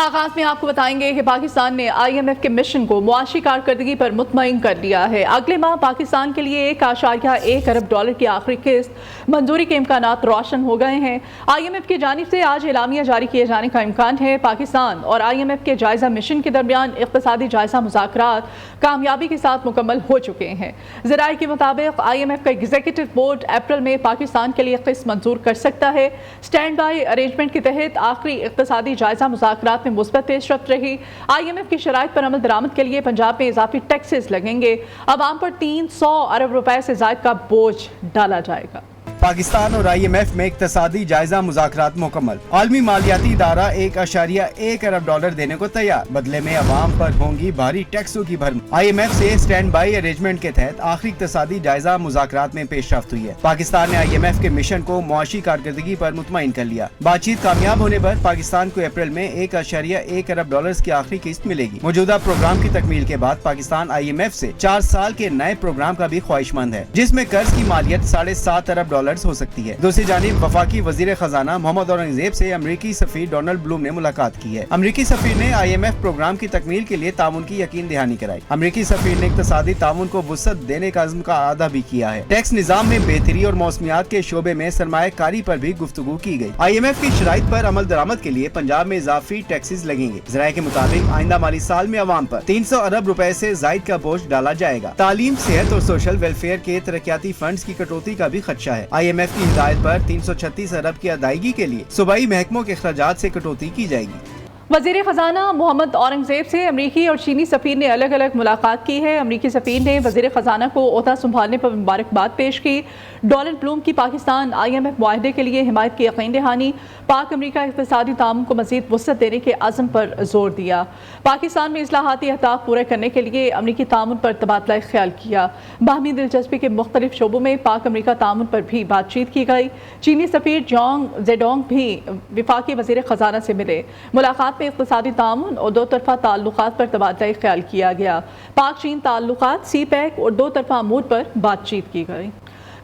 آغاز میں آپ کو بتائیں گے کہ پاکستان نے IMF کے مشن کو معاشی کارکردگی پر مطمئن کر لیا ہے۔ اگلے ماہ پاکستان کے لیے $1.1 ارب کی آخری قسط منظوری کے امکانات روشن ہو گئے ہیں۔ IMF کی جانب سے آج اعلامیہ جاری کیے جانے کا امکان ہے۔ پاکستان اور IMF کے جائزہ مشن کے درمیان اقتصادی جائزہ مذاکرات کامیابی کے ساتھ مکمل ہو چکے ہیں۔ ذرائع کے مطابق IMF کا ایگزیکٹو بورڈ اپریل میں پاکستان کے لیے قسط منظور کر سکتا ہے۔ سٹینڈ بائی ارینجمنٹ کے تحت آخری اقتصادی جائزہ مذاکرات میں مثبت پیش رفت رہی۔ IMF کی شرائط پر عمل درآمد کے لیے پنجاب میں اضافی ٹیکسز لگیں گے۔ عوام پر $300 ارب سے زائد کا بوجھ ڈالا جائے گا۔ پاکستان اور IMF میں اقتصادی جائزہ مذاکرات مکمل۔ عالمی مالیاتی ادارہ $1.1 ارب دینے کو تیار، بدلے میں عوام پر ہوں گی بھاری ٹیکسوں کی بھرمار۔ IMF سے سٹینڈ بائی ارینجمنٹ کے تحت آخری اقتصادی جائزہ مذاکرات میں پیش رفت ہوئی ہے۔ پاکستان نے IMF کے مشن کو معاشی کارکردگی پر مطمئن کر لیا۔ بات چیت کامیاب ہونے پر پاکستان کو اپریل میں $1.1 ارب کی آخری قسط ملے گی۔ موجودہ پروگرام کی تکمیل کے بعد پاکستان IMF سے 4 سال کے نئے پروگرام کا بھی خواہش مند ہے، جس میں قرض کی مالیت $7.5 ارب ہو سکتی ہے۔ دوسری جانب وفاقی وزیر خزانہ محمد اورنگزیب سے امریکی سفیر ڈونلڈ بلوم نے ملاقات کی ہے۔ امریکی سفیر نے IMF پروگرام کی تکمیل کے لیے تعاون کی یقین دہانی کرائی۔ امریکی سفیر نے اقتصادی تعاون کو وسعت دینے کا عزم کا اعادہ بھی کیا ہے۔ ٹیکس نظام میں بہتری اور موسمیات کے شعبے میں سرمایہ کاری پر بھی گفتگو کی گئی۔ IMF کی شرائط پر عمل درآمد کے لیے پنجاب میں اضافی ٹیکسز لگیں گے۔ ذرائع کے مطابق آئندہ مالی سال میں عوام پر $300 ارب سے زائد کا بوجھ ڈالا جائے گا۔ تعلیم، صحت اور سوشل ویلفیئر کے ترقیاتی فنڈز کی کٹوتی کا بھی خدشہ ہے۔ IMF کی ہدایت پر $336 ارب کی ادائیگی کے لیے صوبائی محکموں کے اخراجات سے کٹوتی کی جائے گی۔ وزیر خزانہ محمد اورنگزیب سے امریکی اور چینی سفیر نے الگ الگ ملاقات کی ہے۔ امریکی سفیر نے وزیر خزانہ کو عہدہ سنبھالنے پر مبارکباد پیش کی۔ ڈونلڈ بلوم کی پاکستان IMF معاہدے کے لیے حمایت کی یقین دہانی، پاک امریکہ اقتصادی تعاون کو مزید وسعت دینے کے عزم پر زور دیا۔ پاکستان میں اصلاحاتی اہداف پورے کرنے کے لیے امریکی تعاون پر تبادلہ خیال کیا۔ باہمی دلچسپی کے مختلف شعبوں میں پاک امریکہ تعاون پر بھی بات چیت کی گئی۔ چینی سفیر جانگ زیڈونگ بھی وفاقی وزیر خزانہ سے ملے۔ ملاقات میں اقتصادی تعاون اور دو طرفہ تعلقات پر تبادلہ خیال کیا گیا۔ پاک چین تعلقات، CPEC اور دو طرفہ امور پر بات چیت کی گئی۔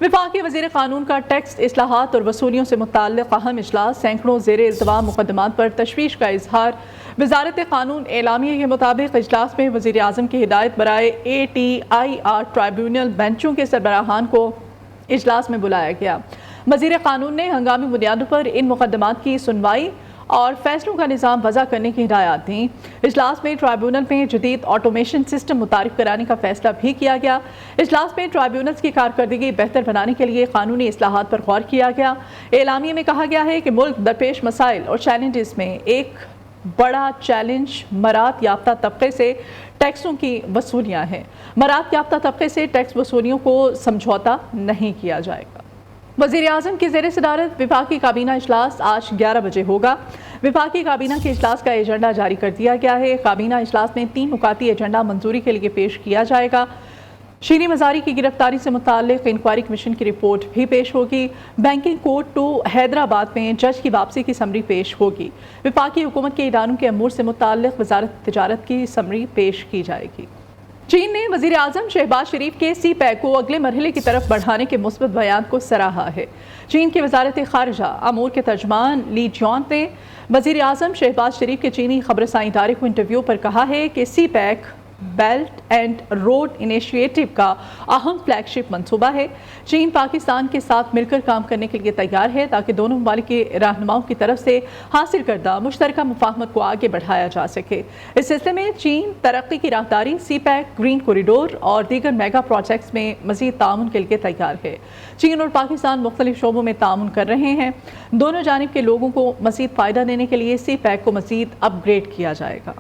وفاقی وزیر قانون کا ٹیکس اصلاحات اور وصولیوں سے متعلق اہم اجلاس، سینکڑوں زیر التوا مقدمات پر تشویش کا اظہار۔ وزارت قانون اعلامیہ کے مطابق اجلاس میں وزیر اعظم کی ہدایت برائے ATIR ٹرائیبیونل بینچوں کے سربراہان کو اجلاس میں بلایا گیا۔ وزیر قانون نے ہنگامی بنیادوں پر ان مقدمات کی سنوائی اور فیصلوں کا نظام وضع کرنے کی ہدایات دیں۔ اجلاس میں ٹرائیبیونل میں جدید آٹومیشن سسٹم متعارف کرانے کا فیصلہ بھی کیا گیا۔ اجلاس میں ٹرائیبیونلز کی کارکردگی بہتر بنانے کے لیے قانونی اصلاحات پر غور کیا گیا۔ اعلامیہ میں کہا گیا ہے کہ ملک درپیش مسائل اور چیلنجز میں ایک بڑا چیلنج مراعات یافتہ طبقے سے ٹیکسوں کی وصولیاں ہیں۔ مراعات یافتہ طبقے سے ٹیکس وصولیوں کو سمجھوتا نہیں کیا جائے گا۔ وزیر اعظم کی زیر صدارت وفاقی کابینہ اجلاس آج 11 بجے ہوگا۔ وفاقی کابینہ کے اجلاس کا ایجنڈا جاری کر دیا گیا ہے۔ کابینہ اجلاس میں 3 نکاتی ایجنڈا منظوری کے لیے پیش کیا جائے گا۔ شیریں مزاری کی گرفتاری سے متعلق انکوائری کمیشن کی رپورٹ بھی پیش ہوگی۔ بینکنگ کوڈ 2 حیدرآباد میں جج کی واپسی کی سمری پیش ہوگی۔ وفاقی حکومت کے اداروں کے امور سے متعلق وزارت تجارت کی سمری پیش کی جائے گی۔ چین نے وزیر اعظم شہباز شریف کے CPEC کو اگلے مرحلے کی طرف بڑھانے کے مثبت بیان کو سراہا ہے۔ چین کی وزارت خارجہ امور کے ترجمان لی جیانگ نے وزیر اعظم شہباز شریف کے چینی خبررساں ادارے کو انٹرویو پر کہا ہے کہ CPEC belt and road initiative کا اہم فلیگ شپ منصوبہ ہے۔ چین پاکستان کے ساتھ مل کر کام کرنے کے لیے تیار ہے تاکہ دونوں ممالک کے رہنماؤں کی طرف سے حاصل کردہ مشترکہ مفاہمت کو آگے بڑھایا جا سکے۔ اس سلسلے میں چین ترقی کی راہداری، CPEC، گرین کوریڈور اور دیگر میگا پروجیکٹس میں مزید تعاون کے لیے تیار ہے۔ چین اور پاکستان مختلف شعبوں میں تعاون کر رہے ہیں۔ دونوں جانب کے لوگوں کو مزید فائدہ دینے کے لیے CPEC کو مزید اپ گریڈ کیا جائے گا۔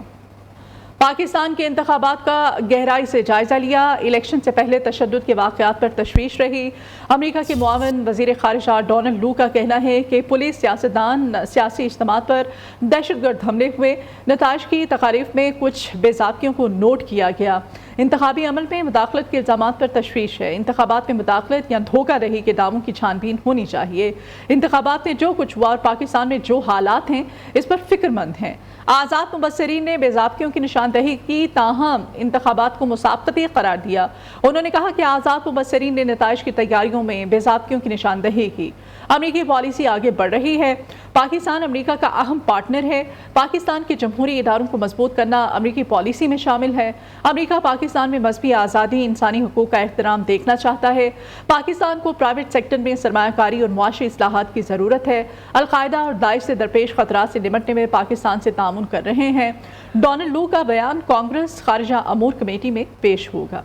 پاکستان کے انتخابات کا گہرائی سے جائزہ لیا۔ الیکشن سے پہلے تشدد کے واقعات پر تشویش رہی۔ امریکہ کے معاون وزیر خارجہ ڈونلڈ لو کا کہنا ہے کہ پولیس سیاستدان سیاسی اجتماعات پر دہشت گرد حملے ہوئے۔ نتائج کی تقاریب میں کچھ بے ضابطگیوں کو نوٹ کیا گیا۔ انتخابی عمل میں مداخلت کے الزامات پر تشویش ہے۔ انتخابات میں مداخلت یا دھوکہ دہی کے دعووں کی چھان بین ہونی چاہیے۔ انتخابات میں جو کچھ ہوا اور پاکستان میں جو حالات ہیں اس پر فکر مند ہیں۔ آزاد مبصرین نے بے ضابطگیوں کی نشاندہی کی، تاہم انتخابات کو مسابقتی قرار دیا۔ انہوں نے کہا کہ آزاد مبصرین نے نتائج کی تیاریوں میں بے ضابطگیوں کی نشاندہی کی۔ امریکی پالیسی آگے بڑھ رہی ہے۔ पाकिस्तान अमेरिका का अहम पार्टनर है। पाकिस्तान के जमहूरी इदारों को मजबूत करना अमेरिकी पॉलिसी में शामिल है। अमेरिका पाकिस्तान में मजहबी आज़ादी, इंसानी हुकूक का एहतराम देखना चाहता है। पाकिस्तान को प्राइवेट सेक्टर में सरमायाकारी और मुआशी इस्लाहात की ज़रूरत है। अलकायदा और दाइश से दरपेश खतरात से निपटने में पाकिस्तान से तामुन कर रहे हैं। डोनाल्ड लू का बयान कांग्रेस खारिजा अमूर कमेटी में पेश होगा।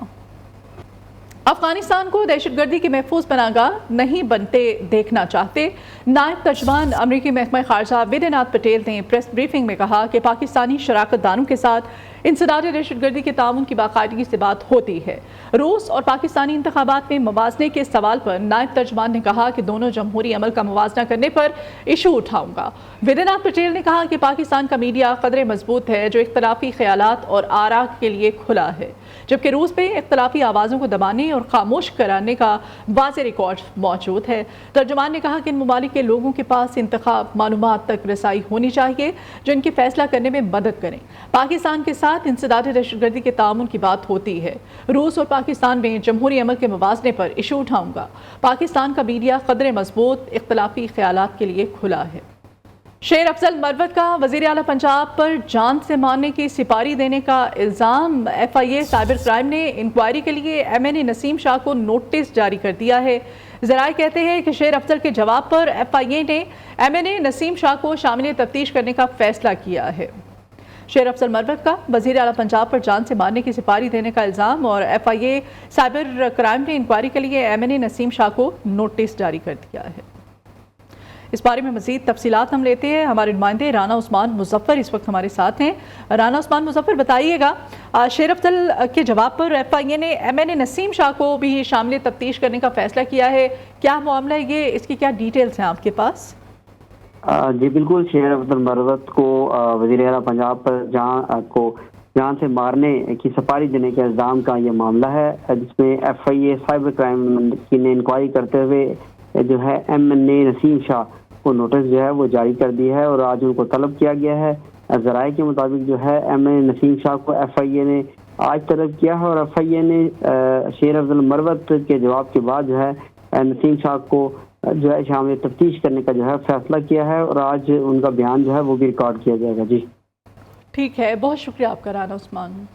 अफगानिस्तान को दहशतगर्दी के महफूज पनाहगाह नहीं बनते देखना चाहते। नायब तर्जमान अमरीकी महकमा खारजा विद्यानाथ पटेल ने प्रेस ब्रीफिंग में कहा कि पाकिस्तानी शराकत दानों के साथ इंसदाद दहशतगर्दी के ताउन की बाकायदगी से बात होती है। रूस और पाकिस्तानी इंतखाबात में मवाजने के सवाल पर नायब तर्जमान ने कहा कि दोनों जमहूरी अमल का मुवाजना करने पर इशू उठाऊंगा। विद्यानाथ पटेल ने कहा कि पाकिस्तान का मीडिया कदरे मजबूत है जो इख्तलाफी ख्यालात और आरा के लिए खुला है, जबकि रूस में इख्तलाफी आवाज़ों को दबाने और खामोश कराने का वाज़ेह रिकॉर्ड मौजूद है। तर्जुमान ने कहा कि इन ममालिक के लोगों के पास इंतखाब मालूमात तक रसाई होनी चाहिए जो इनकी फैसला करने में मदद करें। पाकिस्तान के साथ इंसदाद दहशतगर्दी के तामुन की बात होती है। रूस और पाकिस्तान में जमहूरी अमल के मुवाज़ने पर इशू उठाऊंगा। पाकिस्तान का मीडिया कदरे मजबूत इख्तलाफी ख्यालात के लिए खुला है। शेर अफजल मरवत का वज़ीर आला पंजाब पर जान से मारने की सिपारी देने का इल्ज़ाम। FIA साइबर क्राइम ने इंक्वायरी के लिए MNA नसीम शाह को नोटिस जारी कर दिया है। ज़राए कहते हैं कि शेर अफजल के जवाब पर FIA ने MNA नसीम शाह को शामिल तफ्तीश करने का फैसला किया है। शेर अफजल मरवत का वज़ीर आला पंजाब पर जान से मारने की सिपारी देने का इल्ज़ाम और FIA साइबर क्राइम ने इंक्वायरी के लिए MNA नसीम शाह को नोटिस जारी कर दिया है। इस बारे में मज़ीद तफसीलात हम लेते हैं। हमारे नुमाइंदे राना उस्मान मुजफ्फर इस वक्त हमारे साथ हैं। राना उस्मान मुजफ्फर, बताइएगा, शेर अफजल के जवाब पर FIA ने MNA नसीम शाह को भी शामिल तफ्तीश करने का फैसला किया है। क्या मामला है ये, इसकी क्या डिटेल्स हैं आपके पास? जी बिल्कुल, शेर अफजल मरवत को वज़ीर आला पंजाब पर जान से मारने की सिपारी देने के इल्ज़ाम का ये मामला है, जिसमें FIA साइबर क्राइम की ने इंक्वायरी करते हुए जो है MNA नसीम शाह को नोटिस जो है वो जारी कर दी है और आज उनको तलब किया गया है। ज़राए के मुताबिक जो है MNA नसीम शाह को FIA ने आज तलब किया है और FIA ने शेर अफजल मरवत के जवाब के बाद जो है नसीम शाह को जो है शामिल तफ्तीश करने का जो है फैसला किया है और आज उनका बयान जो है वो भी रिकॉर्ड किया जाएगा। जी ठीक है, बहुत शुक्रिया आपका राना उस्मान।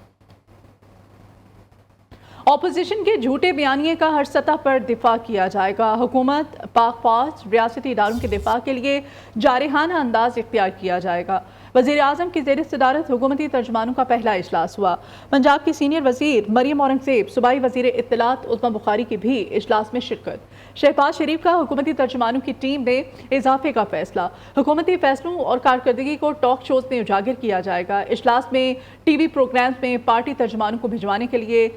ऑपोजिशन के झूठे बयानिए का हर सतह पर दिफा किया जाएगा। हुकूमत, पाक फौज, रियासती इदारों के दिफा के लिए जारहाना अंदाज इख्तियार किया जाएगा। वज़ीर आज़म की ज़ेर सदारत हुकूमती तर्जमानों का पहला इजलास हुआ। पंजाब की सीनियर वज़ीर मरियम औरंगज़ेब, सूबाई वज़ीर इत्तलात उस्मा बुखारी की भी इजलास में शिरकत। शहबाज शरीफ का हुकूमती तर्जमानों की टीम में इजाफे का फैसला। हुकूमती फैसलों और कारकर्दगी को टॉक शोज में उजागर किया जाएगा। इजलास में TV प्रोग्राम्स में पार्टी तर्जमानों को भिजवाने के लिए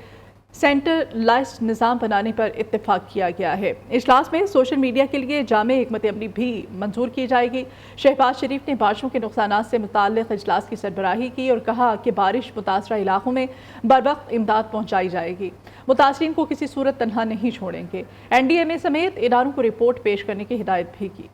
सेंट्रलाइज्ड निज़ाम बनाने पर इत्तेफाक किया गया है। इजलास में सोशल मीडिया के लिए जामे हिकमत अमली भी मंजूर की जाएगी। शहबाज शरीफ ने बारिशों के नुकसानात से मुताल्लिक़ इजलास की सरबराही की और कहा कि बारिश मुतासरा इलाकों में बरवक्त इमदाद पहुँचाई जाएगी। मुतासरीन को किसी सूरत तनहा नहीं छोड़ेंगे। NDMA समेत इदारों को रिपोर्ट पेश करने की हिदायत भी की।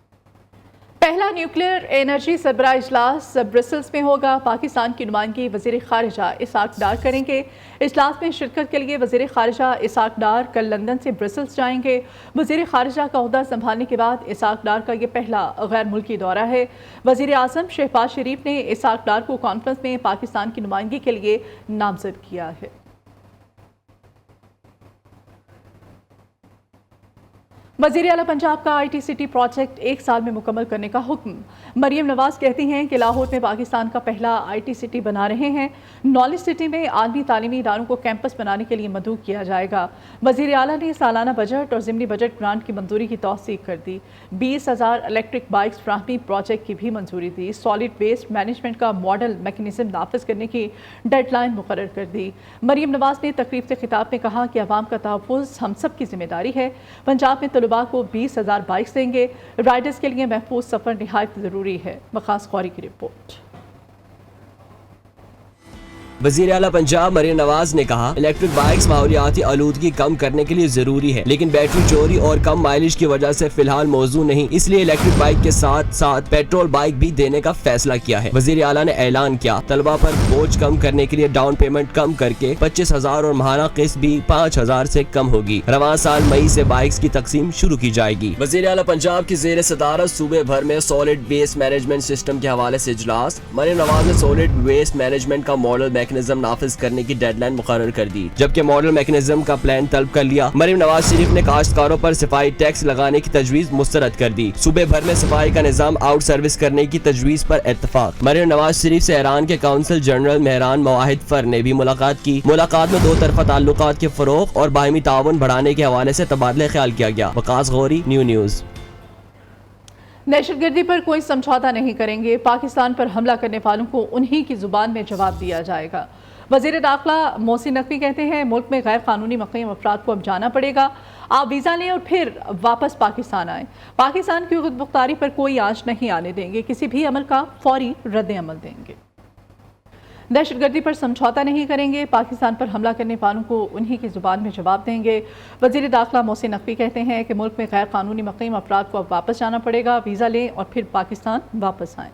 पहला न्यूक्लियर एनर्जी सरबराह इजलास ब्रसल्स में होगा। पाकिस्तान की नुमाइंदगी वज़ीर ख़ारिजा इसहाक डार करेंगे। इजलास में शिरकत के लिए वज़ीर ख़ारिजा इसहाक डार कल लंदन से ब्रसल्स जाएंगे। वज़ीर ख़ारिजा का ओहदा संभालने के बाद इसहाक डार का ये पहला गैर मुल्की दौरा है। वज़ीर आज़म शहबाज शरीफ ने इसहाक डार को कॉन्फ्रेंस में पाकिस्तान की नुमाइंदगी के लिए नामजद किया है। वज़ीर आला पंजाब का IT सिटी प्रोजेक्ट 1 साल में मुकम्मल करने का हुक्म। मरियम नवाज कहती हैं कि लाहौर में पाकिस्तान का पहला IT सिटी बना रहे हैं। नॉलेज सिटी में आलमी तालीमी इदारों को कैंपस बनाने के लिए मदऊ किया जाएगा। वज़ीर आला ने सालाना बजट और ज़िमनी बजट ग्रांट की मंजूरी की तौसीक कर दी। 20,000 इलेक्ट्रिक बाइक्स फ्राहमी प्रोजेक्ट की भी मंजूरी दी। सॉलिड वेस्ट मैनेजमेंट का मॉडल मैकेनिज्म नाफिज करने की डेडलाइन मुकर्रर कर दी। मरियम नवाज ने तकरीब से खिताब में कहा कि अवाम का तहफ़्फ़ुज़ हम सब की जिम्मेदारी है। पंजाब में तलबा को 20,000 बाइक्स देंगे। राइडर्स के लिए महफूज सफर निहायत जरूरी है। वकास गौरी की रिपोर्ट। وزیر اعلیٰ پنجاب مریم نواز نے کہا الیکٹرک بائکس ماحولیاتی آلودگی کم کرنے کے لیے ضروری ہے، لیکن بیٹری چوری اور کم مائلیج کی وجہ سے فی الحال موزوں نہیں، اس لیے الیکٹرک بائک کے ساتھ ساتھ پیٹرول بائک بھی دینے کا فیصلہ کیا ہے۔ وزیر اعلیٰ نے اعلان کیا طلبہ پر بوجھ کم کرنے کے لیے ڈاؤن پیمنٹ کم کر کے 25,000 اور ماہانہ قسط بھی 5,000 سے کم ہوگی۔ رواں سال مئی سے بائکس کی تقسیم شروع کی جائے گی۔ وزیر اعلیٰ پنجاب کی زیر صدارت صوبے بھر میں سالڈ ویسٹ مینجمنٹ سسٹم کے حوالے سے اجلاس۔ مریم نواز نے سالڈ ویسٹ مینجمنٹ کا ماڈل میکنزم نافذ کرنے کی ڈیڈ لائن مقرر کر دی، جبکہ ماڈل میکنزم کا پلان طلب کر لیا۔ مریم نواز شریف نے کاشتکاروں پر صفائی ٹیکس لگانے کی تجویز مسترد کر دی۔ صوبے بھر میں صفائی کا نظام آؤٹ سروس کرنے کی تجویز پر اتفاق۔ مریم نواز شریف سے ایران کے کونسل جنرل مہران مواحد فر نے بھی ملاقات کی۔ ملاقات میں دو طرفہ تعلقات کے فروغ اور باہمی تعاون بڑھانے کے حوالے سے تبادلہ خیال کیا گیا۔ وقاص غوری، نیوز۔ دہشت گردی پر کوئی سمجھوتا نہیں کریں گے، پاکستان پر حملہ کرنے والوں کو انہی کی زبان میں جواب دیا جائے گا۔ وزیر داخلہ محسن نقوی کہتے ہیں ملک میں غیر قانونی مقیم افراد کو اب جانا پڑے گا، آپ ویزا لیں اور پھر واپس پاکستان آئیں۔ پاکستان کی خود مختاری پر کوئی آنچ نہیں آنے دیں گے، کسی بھی عمل کا فوری رد عمل دیں گے۔ دہشت گردی پر سمجھوتا نہیں کریں گے، پاکستان پر حملہ کرنے والوں کو انہی کی زبان میں جواب دیں گے۔ وزیر داخلہ محسن نقوی کہتے ہیں کہ ملک میں غیر قانونی مقیم افراد کو اب واپس جانا پڑے گا، ویزا لیں اور پھر پاکستان واپس آئیں۔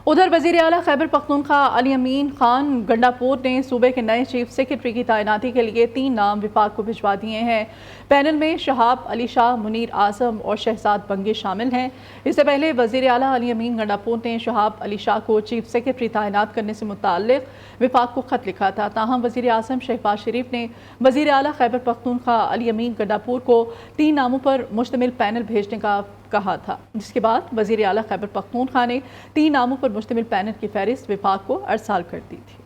ادھر وزیر اعلیٰ خیبر پختونخوا علی امین خان گنڈاپور نے صوبے کے نئے چیف سیکرٹری کی تعیناتی کے لیے 3 نام وفاق کو بھجوا دیے ہیں۔ پینل میں شہاب علی شاہ، منیر اعظم اور شہزاد بنگے شامل ہیں۔ اس سے پہلے وزیر اعلیٰ علی امین گنڈاپور نے شہاب علی شاہ کو چیف سیکرٹری تعینات کرنے سے متعلق وفاق کو خط لکھا تھا، تاہم وزیر اعظم شہباز شریف نے وزیر اعلیٰ خیبر پختونخوا علی امین گنڈاپور کو 3 ناموں پر مشتمل پینل بھیجنے کا کہا تھا، جس کے بعد وزیر اعلیٰ خیبر پختونخوا نے 3 ناموں پر مشتمل پینل کی فہرست وفاق کو ارسال کر دی تھی۔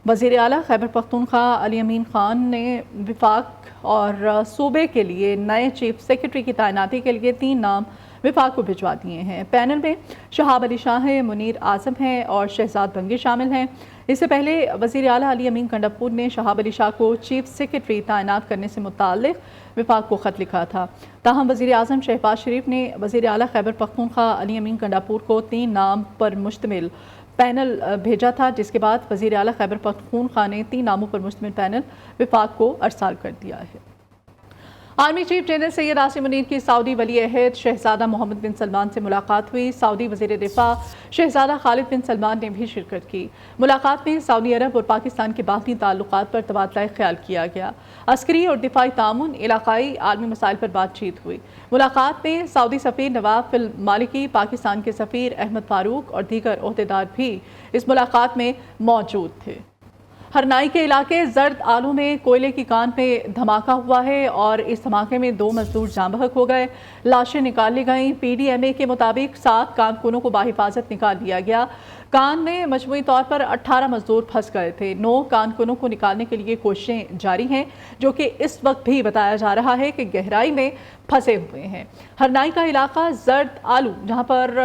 وزیر اعلیٰ خیبر پختونخوا علی امین خان نے وفاق اور صوبے کے لیے نئے چیف سیکرٹری کی تعیناتی کے لیے 3 نام وفاق کو بھجوا دیے ہیں۔ پینل میں شہاب علی شاہ ہیں، منیر اعظم ہیں اور شہزاد بنگے شامل ہیں۔ اس سے پہلے وزیر اعلیٰ علی امین گنڈاپور نے شہاب علی شاہ کو چیف سیکرٹری تعینات کرنے سے متعلق وفاق کو خط لکھا تھا، تاہم وزیر اعظم شہباز شریف نے وزیر اعلیٰ خیبر پختونخوا علی امین گنڈاپور کو 3 نام پر مشتمل پینل بھیجا تھا، جس کے بعد وزیر اعلیٰ خیبر پختونخوا نے 3 ناموں پر مشتمل پینل وفاق کو ارسال کر دیا ہے۔ Army chief general Syed Asim Munir کی سعودی ولی عہد شہزادہ محمد بن سلمان سے ملاقات ہوئی۔ سعودی وزیر دفاع شہزادہ خالد بن سلمان نے بھی شرکت کی۔ ملاقات میں سعودی عرب اور پاکستان کے باہمی تعلقات پر تبادلہ خیال کیا گیا۔ عسکری اور دفاعی تعاون، علاقائی عالمی مسائل پر بات چیت ہوئی۔ ملاقات میں سعودی سفیر نواف المالکی، پاکستان کے سفیر احمد فاروق اور دیگر عہدیدار بھی اس ملاقات میں موجود تھے۔ ہرنائی کے علاقے زرد آلو میں کوئلے کی کان میں دھماکہ ہوا ہے اور اس دھماکے میں 2 مزدور جاں بحق ہو گئے، لاشیں نکال لی گئیں۔ پی ڈی ایم اے کے مطابق 7 کارکنوں کو بحفاظت نکال لیا گیا۔ کان میں مجموعی طور پر 18 مزدور پھنس گئے تھے۔ 9 کارکنوں کو نکالنے کے لیے کوششیں جاری ہیں، جو کہ اس وقت بھی بتایا جا رہا ہے کہ گہرائی میں پھنسے ہوئے ہیں۔ ہرنائی کا علاقہ زرد آلو، جہاں پر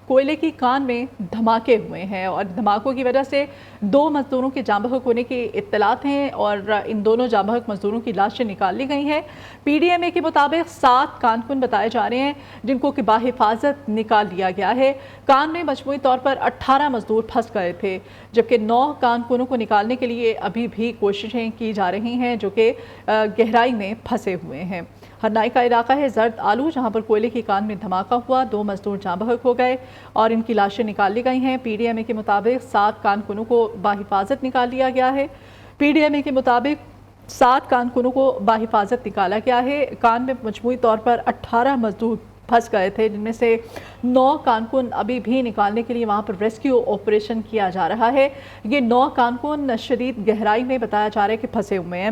کوئلے کی کان میں دھماکے ہوئے ہیں اور دھماکوں کی وجہ سے 2 مزدوروں کے جاں بحق ہونے کی اطلاعات ہیں اور ان دونوں جاں بحق مزدوروں کی لاشیں نکال لی گئی ہیں۔ پی ڈی ایم اے کے مطابق 7 کارکن بتائے جا رہے ہیں جن کو کہ بحفاظت نکال لیا گیا ہے۔ کان میں مجموعی طور پر 18 مزدور پھنس گئے تھے، جبکہ 9 کارکنوں کو نکالنے کے لیے ابھی بھی کوششیں کی جا رہی ہیں جو کہ گہرائی میں پھنسے ہوئے ہیں۔ ہرنائی کا علاقہ ہے زرد آلو، جہاں پر کوئلے کی کان میں دھماکہ ہوا، 2 مزدور جاں بحق ہو گئے اور ان کی لاشیں نکال لی گئی ہیں۔ پی ڈی ایم اے کے مطابق 7 کارکنوں کو بحفاظت نکال لیا گیا ہے۔ پی ڈی ایم اے کے مطابق 7 کارکنوں کو بحفاظت نکالا گیا ہے۔ کان میں مجموعی طور پر 18 مزدور پھنس گئے تھے، جن میں سے 9 کارکن ابھی بھی نکالنے کے لیے وہاں پر ریسکیو آپریشن کیا جا رہا ہے۔ یہ 9 کارکن شدید گہرائی میں بتایا جا رہا ہے کہ پھنسے ہوئے ہیں۔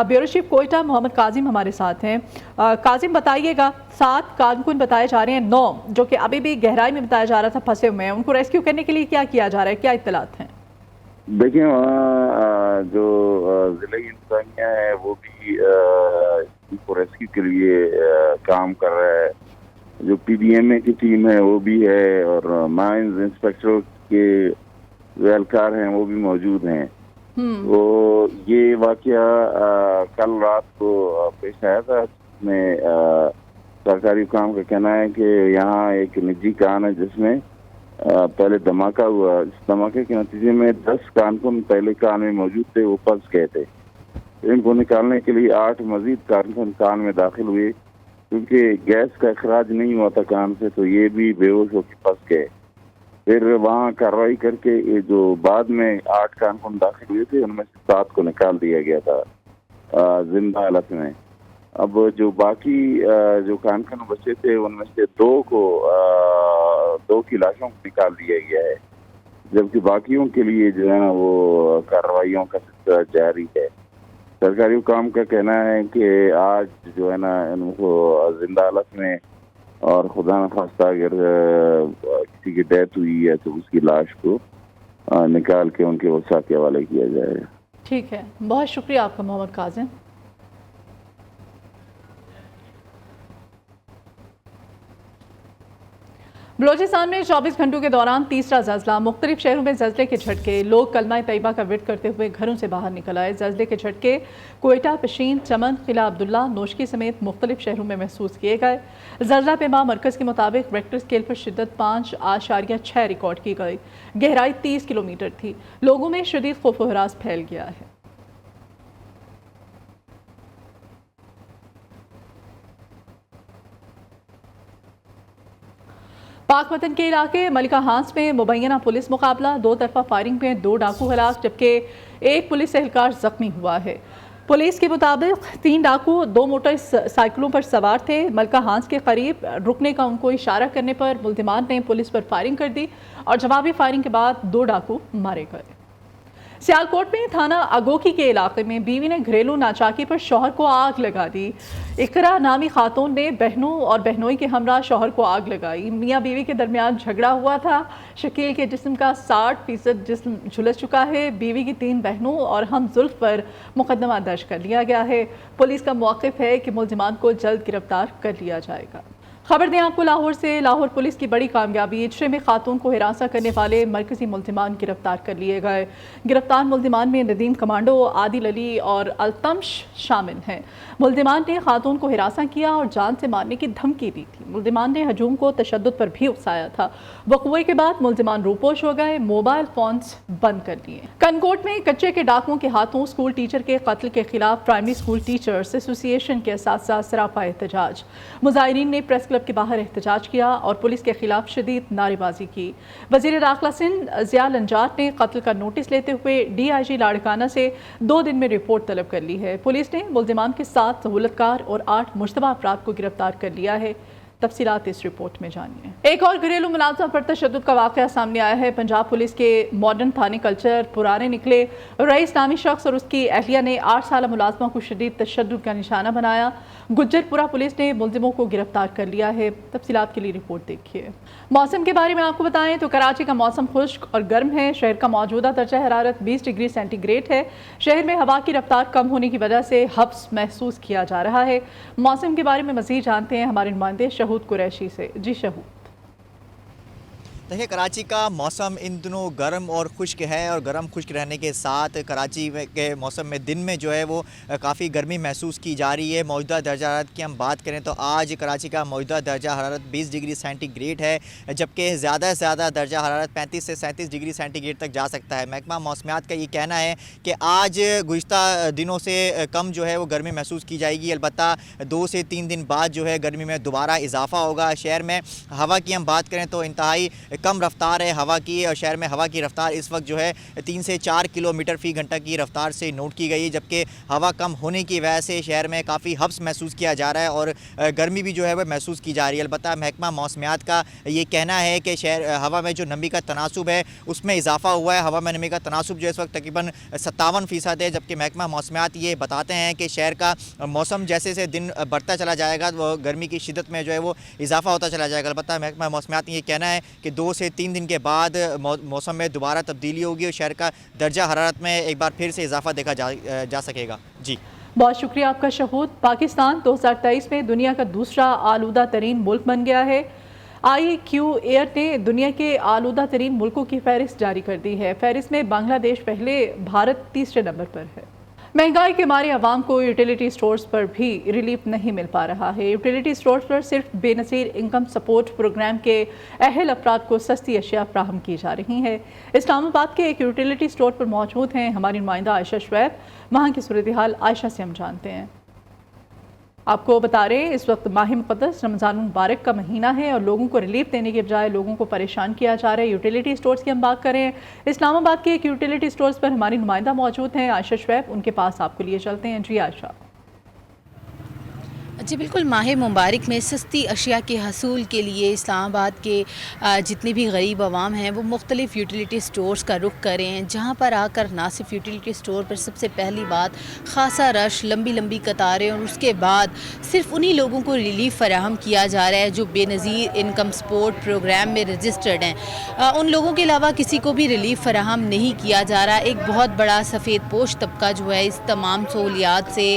بیورو چیف کوئٹہ محمد کاظم ہمارے ساتھ ہیں۔ کاظم بتائیے گا، 7 کارکن بتائے جا رہے ہیں، 9 جو کہ ابھی بھی گہرائی میں بتایا جا رہا تھا پھنسے ہوئے ہیں، ان کو ریسکیو کرنے کے لیے کیا کیا جا رہا ہے، کیا اطلاعات ہیں؟ دیکھیں وہاں جو ضلعی انتظامیہ ہے وہ بھی ان کو ریسکیو کے لیے کام کر رہا ہے، جو پی ڈی ایم اے کی ٹیم ہے وہ بھی ہے اور مائنز انسپیکٹر کے جو اہلکار ہیں وہ بھی موجود ہیں۔ تو یہ واقعہ کل رات کو پیش آیا تھا، جس میں سرکاری حکام کا کہنا ہے کہ یہاں ایک نجی کان ہے جس میں पहले धमाका हुआ। इस धमाके के नतीजे में 10 कारकुन पहले कान में मौजूद थे, वो फंस गए थे। इनको निकालने के लिए 8 मजीद कारकुन कान में दाखिल हुए, क्योंकि गैस का अखराज नहीं हुआ था कान से, तो ये भी बेहोश होकर फंस गए। फिर वहाँ कार्रवाई करके ये जो बाद में 8 कारकुन दाखिल हुए थे, उनमें से 7 को निकाल दिया गया था जिंदा हालत में। अब जो बाकी जो कारकुन बचे थे, उनमें से 2 की लाशों को निकाल दिया गया है, जबकि बाकियों के लिए जो है ना वो कार्रवाइयों का सिलसिला जारी है। सरकारी हुकाम का कहना है कि आज जो है ना इनको जिंदा हालत में और खुदा न खास्ता अगर किसी की डेथ हुई है तो उसकी लाश को निकाल के उनके वसा के हवाले किया जाएगा। ठीक है, बहुत शुक्रिया आपका मोहम्मद काजिम। बलोचिस्तान में 24 घंटों के दौरान तीसरा ज़ल्ज़ला। मुख्तलिफ शहरों में ज़ल्ज़ले के झटके, लोग कलमा तैयबा का विर्द करते हुए घरों से बाहर निकल आए। ज़ल्ज़ले के झटके कोयटा, पशीन, चमन, किला अब्दुल्ला, नोशकी समेत मुख्तलिफ शहरों में महसूस किए गए। ज़ल्ज़ला पेमा मरकज़ के मुताबिक रेक्टर स्केल पर शिद्दत 5.6 रिकॉर्ड की गई। गहराई 30 किलोमीटर थी। लोगों में शदीद खौफ व हरास फैल गया है। पाक वतन के इलाके मलिका हांस में मुबैना पुलिस मुकाबला, 2 तरफा फायरिंग में 2 डाकू हलाक जबकि 1 पुलिस एहलकार जख्मी हुआ है। पुलिस के मुताबिक 3 डाकू 2 मोटरसाइकिलों पर सवार थे। मलिका हांस के करीब रुकने का उनको इशारा करने पर मुल्जिमान ने पुलिस पर फायरिंग कर दी और जवाबी फायरिंग के बाद 2 डाकू मारे गए। सियालकोट में थाना अगोकी के इलाके में बीवी ने घरेलू नाचाकी पर शौहर को आग लगा दी। इकरा नामी खातून ने बहनों और बहनोई के हमरा शौहर को आग लगाई। मियाँ बीवी के दरमियान झगड़ा हुआ था। शकील के जिस्म का 60% जिस्म झुलस चुका है। बीवी की 3 बहनों और हम जुल्फ पर मुकदमा दर्ज कर लिया गया है। पुलिस का मौक़िफ़ है कि मुल्जिमान को जल्द गिरफ्तार कर लिया जाएगा। खबर दें आपको लाहौर से। लाहौर पुलिस की बड़ी कामयाबी, इजरे में खातून को हिरासत करने वाले मरकजी मुल्जिमान गिरफ्तार कर लिए गए। गिरफ्तार मुल्जिमान में नदीम कमांडो, आदिल अली और अल्तमश शामिल हैं। मुल्जिमान ने खातून को हिरासत किया और जान से मारने की धमकी दी थी। मुल्जिमान ने हजूम को तशद्दुद पर भी उकसाया था। वक़्वे के बाद मुल्जिमान रूपोश हो गए, मोबाइल फोन्स बंद कर दिए। कनकोट में कच्चे के डाकुओं के हाथों स्कूल टीचर के कत्ल के खिलाफ प्राइमरी स्कूल टीचर्स एसोसिएशन के साथ सरापा एहतजाज। मुजाहिरीन ने प्रेस क्लब के बाहर एहतजाज किया और पुलिस के खिलाफ शदीद नारेबाजी की। वज़ीर दाखिला सिंध ज़िया लंजात ने कत्ल का नोटिस लेते हुए DIG लाड़काना से 2 दिन में रिपोर्ट तलब कर ली है। पुलिस ने मुल्जिमान के 7 सहूलतकार और 8 मुश्तबा अफराद को गिरफ्तार कर लिया है। तफसीलात इस रिपोर्ट में जानिए। एक और घरेलू मुलाज़ा पर तशद्दुद का वाक़या सामने आया है। पंजाब पुलिस के मॉडर्न थाने कल्चर पुराने निकले। रईस नामी शख्स और उसकी अहलिया ने 8 साल मुलाजमा को शदीद तशद्दुद का निशाना बनाया। गुज्जरपुरा पुलिस ने मुल्जिमों को गिरफ्तार कर लिया है। तफसीलात के लिए रिपोर्ट देखिए। मौसम के बारे में आपको बताएं तो कराची का मौसम खुश्क और गर्म है। शहर का मौजूदा दर्जा हरारत 20 डिग्री सेंटीग्रेड है। शहर में हवा की रफ्तार कम होने की वजह से हब्स महसूस किया जा रहा है। मौसम के बारे में मज़ीद जानते हैं हमारे नुमाइंदे शहूद कुरैशी से। जी शहूद। देखिए, कराची का मौसम इन दिनों गर्म और खुश्क है और गर्म खुश्क रहने के साथ कराची के मौसम में दिन में जो है वो काफ़ी गर्मी महसूस की जा रही है। मौजूदा दर्जा हरारत की हम बात करें तो आज कराची का मौजूदा दर्जा हरारत 20 डिग्री सेंटीग्रेड है, जबकि ज़्यादा से ज़्यादा दर्जा हरारत 35 से 37 डिग्री सेंटीग्रेड तक जा सकता है। महकमा मौसमियात का ये कहना है कि आज गुज़िश्ता दिनों से कम जो है वो गर्मी महसूस की जाएगी। अलबत्ता 2 से 3 दिन बाद जो है गर्मी में दोबारा इजाफा होगा। शहर में हवा की हम बात करें तो इंतहाई कम रफ्तार है हवा की, और शहर में हवा की रफ्तार इस वक्त जो है 3 से 4 किलोमीटर फ़ी घंटा की रफ्तार से नोट की गई है, जबकि हवा कम होने की वजह से शहर में काफ़ी हब्स महसूस किया जा रहा है और गर्मी भी जो है वह महसूस की जा रही है। अलबत्ता महकमा मौसमियात का ये कहना है कि शहर हवा में जो नमी का तनासुब है उसमें इजाफा हुआ है। हवा में नमी का तनासुब जो इस वक्त तकरीबन 57% है, जबकि महकमा मौसमियात ये बताते हैं कि शहर का मौसम जैसे जैसे दिन बढ़ता चला जाएगा वो गर्मी की शिद्दत में जो है वो इजाफा होता चला जाएगा। अलबत्ता महकमा मौसमियात ये कहना है कि 2 से 3 दिन के बाद मौसम में दोबारा तब्दीली होगी और शहर का दर्जा हरारत में एक बार फिर से इजाफा देखा जा सकेगा। जी बहुत शुक्रिया आपका शहूद। पाकिस्तान 2023 में दुनिया का दूसरा आलूदा तरीन मुल्क बन गया है। IQ एयर ने दुनिया के आलूदा तरीन मुल्कों की फहरिस्त जारी कर दी है। फहरिस्त में बांग्लादेश पहले, भारत तीसरे नंबर पर है। महंगाई के मारे आवाम को यूटिलिटी स्टोर्स पर भी रिलीफ नहीं मिल पा रहा है। यूटिलिटी स्टोर्स पर सिर्फ बेनज़ीर इनकम सपोर्ट प्रोग्राम के अहल अफराद को सस्ती अशिया फ्राहम की जा रही हैं। इस्लामाबाद के एक यूटिलिटी स्टोर पर मौजूद हैं हमारी नुमाइंदा आयशा शुएब। वहाँ की सूरत हाल आयशा से हम जानते हैं। आपको बता रहे हैं इस वक्त माह मुक़द्दस रमज़ान मुबारक का महीना है और लोगों को रिलीफ देने के बजाय लोगों को परेशान किया जा रहा है। यूटिलिटी स्टोर्स की हम बात करें, इस्लामाबाद के एक यूटिलिटी स्टोर्स पर हमारी नुमाइंदा मौजूद हैं आयशा शुएब, उनके पास आपको लिए चलते हैं। जी आयशा। जी बिल्कुल, माह मुबारक में सस्ती अशिया के हसूल के लिए इस्लामाबाद के जितने भी गरीब आवाम हैं वो मुख्तलिफ़ यूटिलिटी स्टोर्स का रुख करें, जहाँ पर आकर ना सिर्फ यूटिलिटी स्टोर पर सबसे पहली बात खासा रश, लंबी लंबी कतारें और उसके बाद सिर्फ उन्हीं लोगों को रिलीफ फराहम किया जा रहा है जो बेनज़ीर इनकम सपोर्ट प्रोग्राम में रजिस्टर्ड हैं। उन लोगों के अलावा किसी को भी रिलीफ फराहम नहीं किया जा रहा। एक बहुत बड़ा सफ़ेद पोश तबका जो है इस तमाम सहूलियात से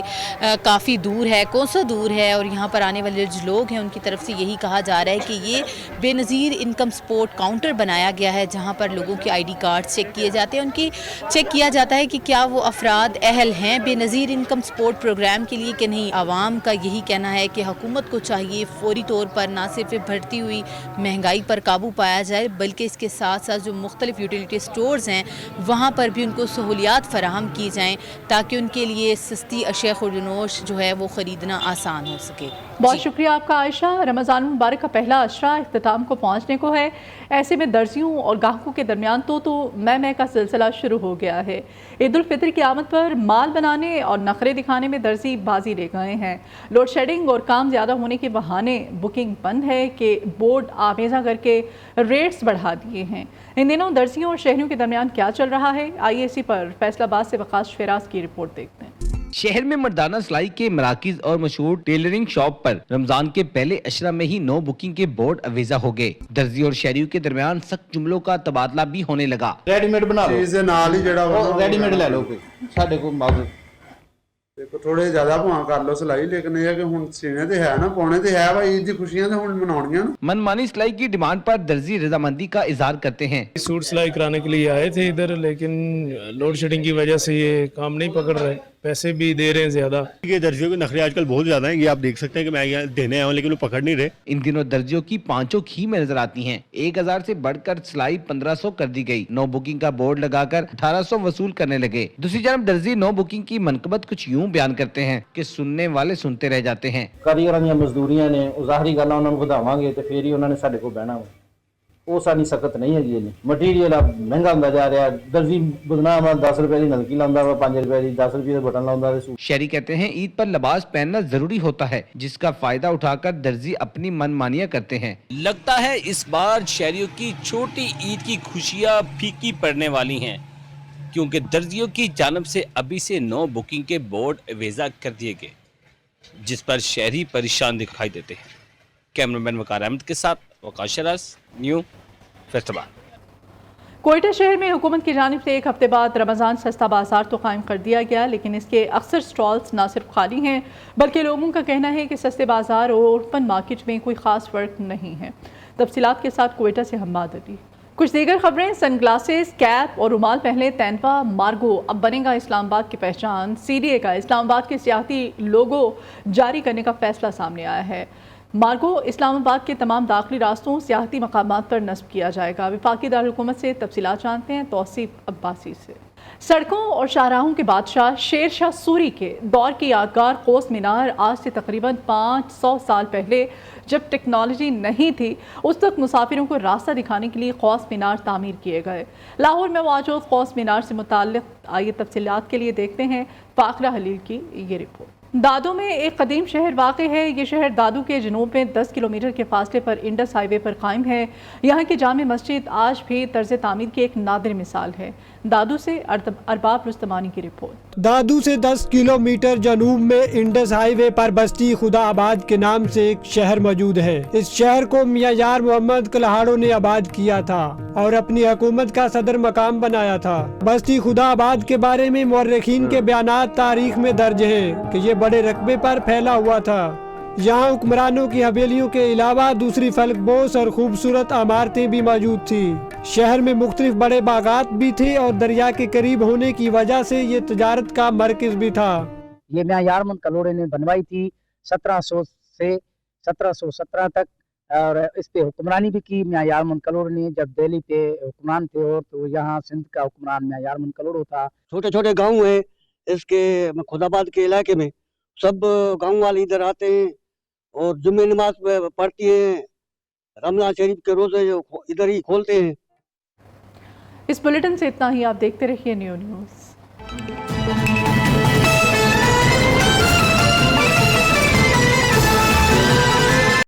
काफ़ी दूर है, कोसों दूर है और यहाँ पर आने वाले जो लोग हैं उनकी तरफ से यही कहा जा रहा है कि ये बेनज़ीर इनकम सपोर्ट काउंटर बनाया गया है जहाँ पर लोगों के आईडी कार्ड चेक किए जाते हैं, उनकी चेक किया जाता है कि क्या वो अफराद अहल हैं बेनज़ीर इनकम सपोर्ट प्रोग्राम के लिए कि नहीं। आवाम का यही कहना है कि हुकूमत को चाहिए फौरी तौर पर ना सिर्फ बढ़ती हुई महंगाई पर काबू पाया जाए बल्कि इसके साथ साथ जो मुख्तलिफ यूटिलिटी स्टोर्स हैं वहाँ पर भी उनको सहूलियात फराहम की जाएँ ताकि उनके लिए सस्ती अशिया खुर्दनोश जो है वो ख़रीदना आसान हो सके। बहुत शुक्रिया आपका आयशा। रमज़ान मुबारक का पहला अशरा इख्तिताम को पहुंचने को है, ऐसे में दर्जियों और गाहकों के दरमियान तो मैं का सिलसिला शुरू हो गया है। ईद उल फितर की आमद पर माल बनाने और नखरे दिखाने में दर्जी बाजी ले गए हैं। लोड शेडिंग और काम ज़्यादा होने के बहाने बुकिंग बंद है कि बोर्ड आमेज़ा करके रेट्स बढ़ा दिए हैं। इन दिनों दर्जियों और शहरियों के दरमियान क्या चल रहा है, आइए इसी पर फैसलाबाद से वकास फेराज की रिपोर्ट देखते हैं। शहर में मर्दाना सिलाई के मराकिज और मशहूर टेलरिंग शॉप पर रमजान के पहले अशरा में ही नो बुकिंग के बोर्ड अवेजा हो गए। दर्जी और शहरियों के दरमियान सख्त जुमलों का तबादला भी होने लगा। रेडीमेड बना लो, चीज़ नाल ही जेड़ा रेडीमेड ले लो कोई साडे को मौजूद देखो थोड़े ज्यादा भाव कर लो सिलाई, लेकिन ये कि हुन सीने ते है ना पौने ते है भाई, ईद दी खुशियां ते हुन मनाउणियां। मनमानी सिलाई की डिमांड पर दर्जी रजामंदी का इजहार करते हैं। सूट सिलाई कराने के लिए आए थे इधर, लेकिन लोड शेडिंग की वजह से ये काम नहीं पकड़ रहे, पैसे भी दे रहे हैं ज्यादा। ये दर्जियों के नखरे आजकल बहुत ज्यादा हैं, ये आप देख सकते हैं कि मैं यहाँ देने आया हूँ लेकिन वो पकड़ नहीं रहे। इन दिनों दर्जियों की पांचों खी में नजर आती हैं। 1000 से बढ़कर सिलाई 1500 कर दी गई। नो बुकिंग का बोर्ड लगाकर 1800 वसूल करने लगे। दूसरी जानब दर्जी नो बुकिंग की मनकबत कुछ यूं बयान करते हैं कि सुनने वाले सुनते रह जाते हैं। कारीगरां दी मजदूरियां ने ज़ाहरी गल्लां उन्हां नूं वधावांगे ते फिर ही उन्हां ने साडे कोल बहना हो। वो सानी सकत नहीं है। मटीरियल महंगा होंदा जा रहा है। दर्जी बदनाम 10 रुपए की नलकी लांदा वा 5 रुपए की 10 रुपए बटन लांदा। शहरी कहते हैं ईद पर लिबास पहनना जरूरी होता है, जिसका फायदा उठाकर दर्जी अपनी मनमानियां करते हैं। लगता है इस बार शहरियों की छोटी ईद की खुशियां फीकी पड़ने वाली हैं, क्योंकि दर्जियों की जानब से अभी से नो बुकिंग के बोर्ड अवेजा कर दिए गए, जिस पर शहरी परेशान दिखाई देते हैं। कैमरामैन वकार अहमद के साथ वकास शराज, न्यू फैसलाबाद। कोयटा शहर में हुकूमत की जानिब से एक हफ्ते बाद रमज़ान सस्ता बाजार तो कायम कर दिया गया, लेकिन इसके अक्सर स्टॉल्स ना सिर्फ खाली हैं बल्कि लोगों का कहना है कि सस्ते बाजार और ओपन मार्केट में कोई ख़ास फ़र्क नहीं है। तफसीलात के साथ कोयटा से हम्माद अली। कुछ दीगर खबरें। सनग्लासेस, कैप और रुमाल पहले तैनवा मार्गो अब बनेगा इस्लामाबाद की पहचान। CDA का इस्लामाबाद के सियाती लोगो जारी करने का फैसला सामने आया है। मार्गो इस्लामाबाद के तमाम दाखिली रास्तों सियाहती मकामात पर नस्ब किया जाएगा। वफाकी दारुल-हुकूमत से तफसीलात जानते हैं तौसीफ अब्बासी से। सड़कों और शाहराहों के बादशाह शेर शाह सूरी के दौर की यादगार क़ौस मीनार आज से तकरीबन 500 साल पहले, जब टेक्नोलॉजी नहीं थी, उस तक मुसाफिरों को रास्ता दिखाने के लिए क़ौस मीनार तामीर किए गए। लाहौर में मौजूद क़ौस मीनार से मुताल्लिक़ आइए तफसीलात के लिए देखते हैं फाकरा हलील की ये रिपोर्ट। दादू में एक कदीम शहर वाक़ है। ये शहर दादू के जनूब में 10 किलोमीटर के फासले पर इंडस हाईवे पर कायम है। यहाँ की जामे मस्जिद आज भी तर्ज तामीर की एक नादिर मिसाल है। दादू से अरबाब रुस्तमानी की रिपोर्ट। दादू से 10 किलोमीटर जनूब में इंडस हाईवे पर बस्ती खुदाआबाद के नाम से एक शहर मौजूद है। इस शहर को मियां यार मोहम्मद कलहाड़ो ने आबाद किया था और अपनी हुकूमत का सदर मकाम बनाया था। बस्ती खुदाआबाद के बारे में मुअर्रिखीन के बयानात तारीख में दर्ज है कि ये बड़े रकबे पर फैला हुआ था। यहाँ हुक्मरानों की हवेलियों के अलावा दूसरी फलकबोस और खूबसूरत इमारतें भी मौजूद थी। शहर में मुख्तलिफ बड़े बागात भी थे और दरिया के करीब होने की वजह से ये तजारत का मरकज भी था। ये मियां यारमन कलोड़े ने बनवाई थी 1700 से 1717 तक, और इस पे हुक्मरानी भी की मियां यारमन कलोड़े ने। जब दिल्ली पे हुक्मरान थे और तो यहाँ सिंध का हुक्मरान मियां यारमन कलोड़ो था। छोटे छोटे गांव हैं इसके खुदाबाद के इलाके में, सब गांव वाले इधर आते हैं और जुम्मे नमाज पढ़ती हैं, रमजान शरीफ के रोजे इधर ही खोलते हैं। इस बुलेटिन से इतना ही। आप देखते रहिए न्यू न्यूज़।